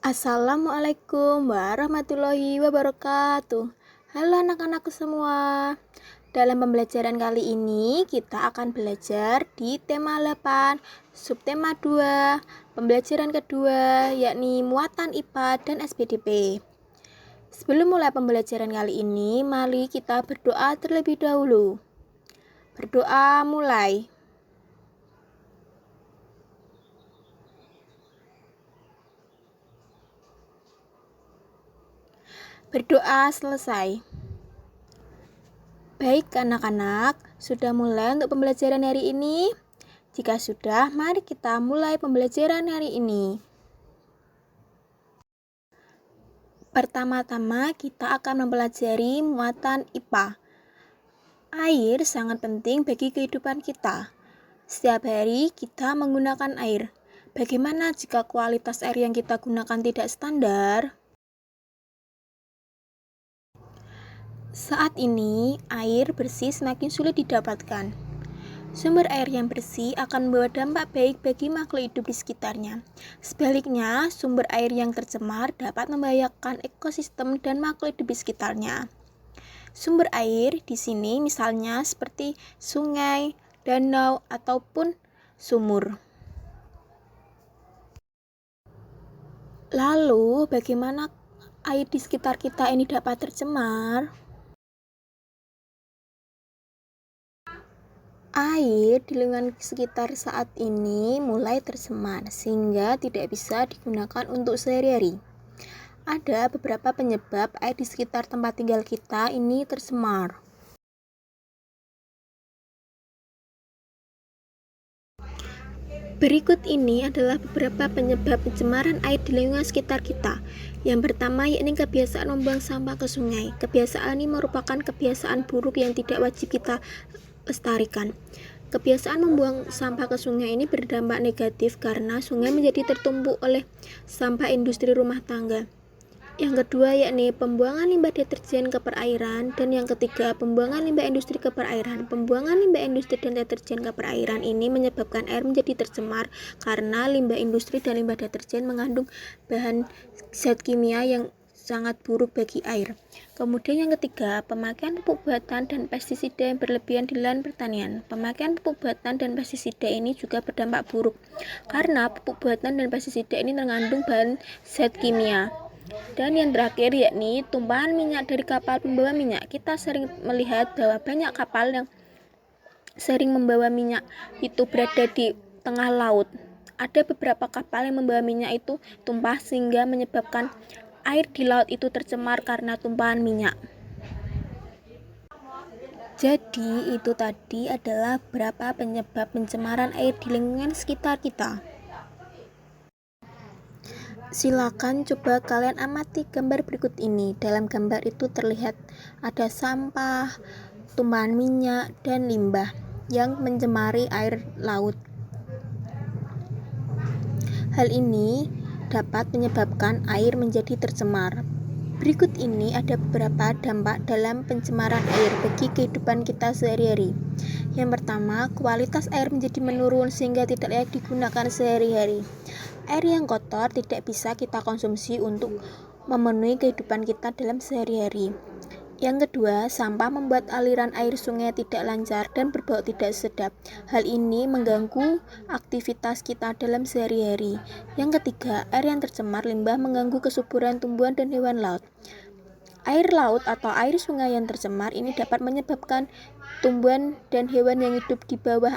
Assalamualaikum warahmatullahi wabarakatuh. Halo anak-anakku semua. Dalam pembelajaran kali ini kita akan belajar di tema 8, subtema 2, pembelajaran kedua yakni muatan IPA dan SPDP. Sebelum mulai pembelajaran kali ini, mari kita berdoa terlebih dahulu. Berdoa mulai. Berdoa selesai. Baik anak-anak, sudah mulai untuk pembelajaran hari ini? Jika sudah, mari kita mulai pembelajaran hari ini. Pertama-tama kita akan mempelajari muatan IPA. Air sangat penting bagi kehidupan kita. Setiap hari kita menggunakan air. Bagaimana jika kualitas air yang kita gunakan tidak standar? Saat ini, air bersih semakin sulit didapatkan. Sumber air yang bersih akan membawa dampak baik bagi makhluk hidup di sekitarnya. Sebaliknya, sumber air yang tercemar dapat membahayakan ekosistem dan makhluk hidup di sekitarnya. Sumber air di sini misalnya seperti sungai, danau, ataupun sumur. Lalu, bagaimana air di sekitar kita ini dapat tercemar? Air di lingkungan sekitar saat ini mulai tercemar sehingga tidak bisa digunakan untuk sehari-hari. Ada beberapa penyebab air di sekitar tempat tinggal kita ini tercemar. Berikut ini adalah beberapa penyebab pencemaran air di lingkungan sekitar kita. Yang pertama yakni kebiasaan membuang sampah ke sungai. Kebiasaan ini merupakan kebiasaan buruk yang tidak wajib kita lestarikan. Kebiasaan membuang sampah ke sungai ini berdampak negatif karena sungai menjadi tertumpuk oleh sampah industri rumah tangga. Yang kedua yakni pembuangan limbah deterjen ke perairan, dan yang ketiga pembuangan limbah industri ke perairan. Pembuangan limbah industri dan deterjen ke perairan ini menyebabkan air menjadi tercemar karena limbah industri dan limbah deterjen mengandung bahan zat kimia yang sangat buruk bagi air. Kemudian yang ketiga, pemakaian pupuk buatan dan pestisida yang berlebihan di lahan pertanian. Pemakaian pupuk buatan dan pestisida ini juga berdampak buruk karena pupuk buatan dan pestisida ini mengandung bahan zat kimia. Dan yang terakhir yakni tumpahan minyak dari kapal pembawa minyak. Kita sering melihat bahwa banyak kapal yang sering membawa minyak itu berada di tengah laut. Ada beberapa kapal yang membawa minyak itu tumpah sehingga menyebabkan air di laut itu tercemar karena tumpahan minyak. Jadi itu tadi adalah beberapa penyebab pencemaran air di lingkungan sekitar kita. Silakan coba kalian amati gambar berikut ini. Dalam gambar itu terlihat ada sampah, tumpahan minyak, dan limbah yang mencemari air laut. Hal ini dapat menyebabkan air menjadi tercemar. Berikut ini ada beberapa dampak dalam pencemaran air bagi kehidupan kita sehari-hari. Yang pertama, kualitas air menjadi menurun sehingga tidak layak digunakan sehari-hari. Air yang kotor tidak bisa kita konsumsi untuk memenuhi kehidupan kita dalam sehari-hari. Yang kedua, sampah membuat aliran air sungai tidak lancar dan berbau tidak sedap. Hal ini mengganggu aktivitas kita dalam sehari-hari. Yang ketiga, air yang tercemar limbah mengganggu kesuburan tumbuhan dan hewan laut. Air laut atau air sungai yang tercemar ini dapat menyebabkan tumbuhan dan hewan yang hidup di bawah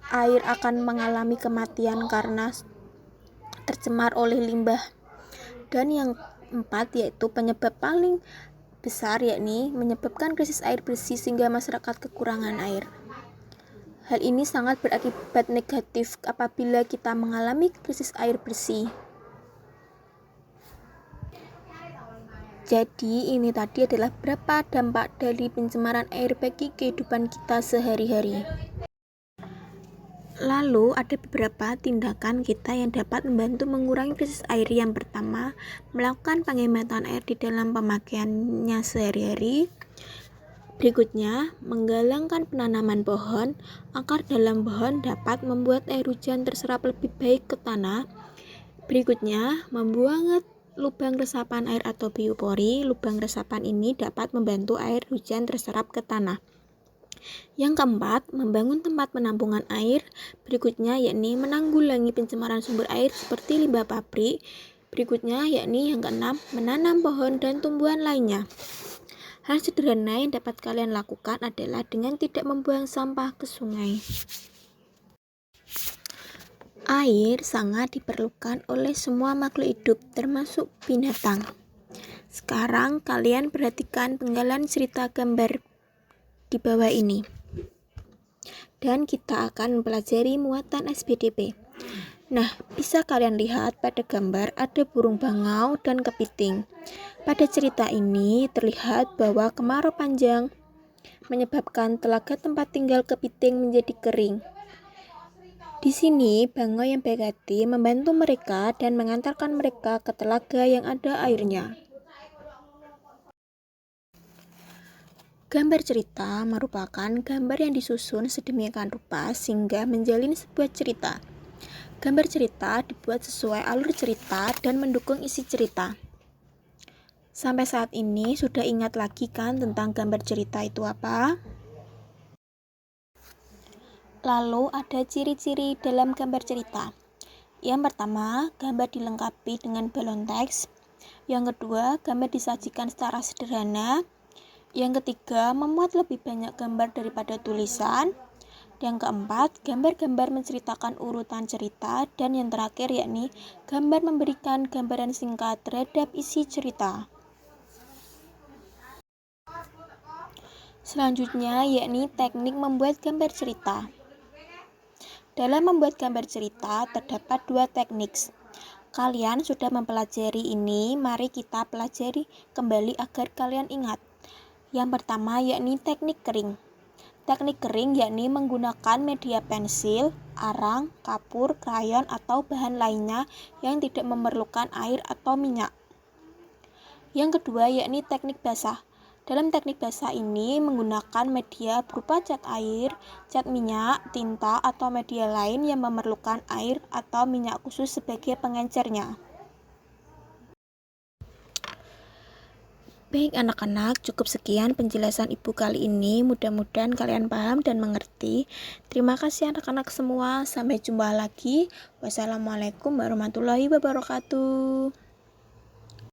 air akan mengalami kematian karena tercemar oleh limbah. Dan yang keempat yaitu penyebab paling besar yakni menyebabkan krisis air bersih sehingga masyarakat kekurangan air. Hal ini sangat berakibat negatif apabila kita mengalami krisis air bersih. Jadi ini tadi adalah beberapa dampak dari pencemaran air bagi kehidupan kita sehari-hari. Lalu ada beberapa tindakan kita yang dapat membantu mengurangi krisis air. Yang pertama, melakukan penghematan air di dalam pemakaiannya sehari-hari. Berikutnya, menggalangkan penanaman pohon. Akar dalam pohon dapat membuat air hujan terserap lebih baik ke tanah. Berikutnya, membuang lubang resapan air atau biopori. Lubang resapan ini dapat membantu air hujan terserap ke tanah. Yang keempat, membangun tempat penampungan air. Berikutnya yakni menanggulangi pencemaran sumber air seperti limbah pabrik. Berikutnya yakni yang keenam, menanam pohon dan tumbuhan lainnya. Hal sederhana yang dapat kalian lakukan adalah dengan tidak membuang sampah ke sungai. Air sangat diperlukan oleh semua makhluk hidup, termasuk binatang. Sekarang kalian perhatikan penggalan cerita gambar di bawah ini. Dan kita akan mempelajari muatan SPDP. Nah, bisa kalian lihat pada gambar ada burung bangau dan kepiting. Pada cerita ini terlihat bahwa kemarau panjang menyebabkan telaga tempat tinggal kepiting menjadi kering. Di sini, bangau yang baik hati membantu mereka dan mengantarkan mereka ke telaga yang ada airnya. Gambar cerita merupakan gambar yang disusun sedemikian rupa sehingga menjalin sebuah cerita. Gambar cerita dibuat sesuai alur cerita dan mendukung isi cerita. Sampai saat ini sudah ingat lagi kan tentang gambar cerita itu apa? Lalu ada ciri-ciri dalam gambar cerita. Yang pertama, gambar dilengkapi dengan balon teks. Yang kedua, gambar disajikan secara sederhana. Yang ketiga, memuat lebih banyak gambar daripada tulisan. Yang keempat, gambar-gambar menceritakan urutan cerita. Dan yang terakhir yakni gambar memberikan gambaran singkat terhadap isi cerita. Selanjutnya yakni teknik membuat gambar cerita. Dalam membuat gambar cerita terdapat dua teknik. Kalian sudah mempelajari ini, mari kita pelajari kembali agar kalian ingat. Yang pertama yakni teknik kering. Teknik kering yakni menggunakan media pensil, arang, kapur, krayon atau bahan lainnya yang tidak memerlukan air atau minyak. Yang kedua yakni teknik basah. Dalam teknik basah ini menggunakan media berupa cat air, cat minyak, tinta, atau media lain yang memerlukan air atau minyak khusus sebagai pengencernya. Baik anak-anak, cukup sekian penjelasan ibu kali ini. Mudah-mudahan kalian paham dan mengerti. Terima kasih anak-anak semua. Sampai jumpa lagi. Wassalamualaikum warahmatullahi wabarakatuh.